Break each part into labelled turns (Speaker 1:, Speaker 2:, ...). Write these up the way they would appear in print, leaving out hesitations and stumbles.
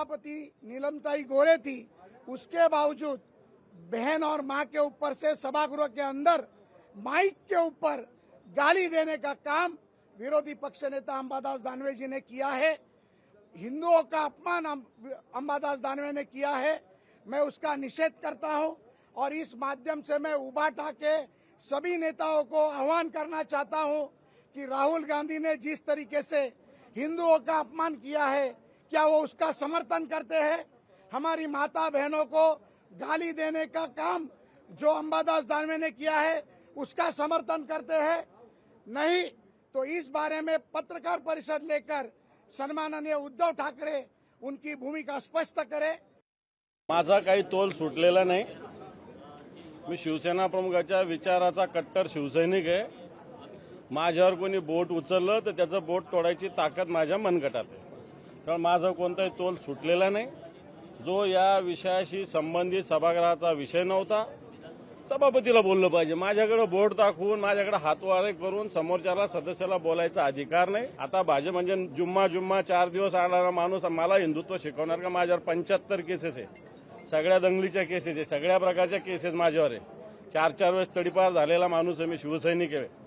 Speaker 1: सभापति नीलमताई गोरे थी, उसके बावजूद बहन और मां के ऊपर से सभागृह के अंदर माइक के ऊपर गाली देने का काम विरोधी पक्ष नेता अंबादास दानवे जी ने किया है। हिंदुओं का अपमान अंबादास दानवे ने किया है। मैं उसका निषेध करता हूं और इस माध्यम से मैं उबाटा के सभी नेताओं को आह्वान करना चाहता हूं कि राहुल गांधी ने जिस तरीके से हिंदुओं का अपमान किया है, क्या वो उसका समर्थन करते हैं? हमारी माता बहनों को गाली देने का काम जो अंबादास दानवे ने किया है उसका समर्थन करते हैं? नहीं। तो इस बारे में पत्रकार परिषद लेकर सन्माननीय उद्धव ठाकरे उनकी भूमिका स्पष्ट करे।
Speaker 2: माझा काही तोल सुटलेला नाही। मी शिवसेना प्रमुखाच्या विचाराचा कट्टर शिवसैनिक आहे। माझ्यावर कोणी बोट उचललं तर त्याचं बोट तोडायची ताकद माझ्या मनगटात आहे। कारण माझा कोणताही तोल सुटलेला नाही। जो या विषयाशी संबंधित सभागृहाचा विषय नव्हता, सभापतीला बोललं पाहिजे। माझ्याकडे बोट दाखवून माझ्याकडे हातवारे करून समोरच्याला सदस्याला बोलायचा अधिकार नाही। आता भाजप म्हणजे जुम्मा 4 दिवस आणारा माणूस मला हिंदुत्व शिकवणार का? माझ्यावर 75 केसेस आहे, सगळ्या दंगलीच्या केसेस आहे, सगळ्या प्रकारच्या केसेस माझ्यावर आहे। 4 वेळेस तडीपार झालेला माणूस आहे, मी शिवसैनिक आहे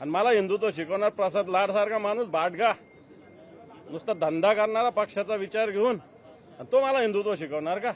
Speaker 2: आणि मला हिंदुत्व शिकवणार प्रसाद लाड सारखा माणूस बाटगा नुसता धंदा करणारा पक्षाचा विचार घेऊन तो मला हिंदुत्व शिकवणार का?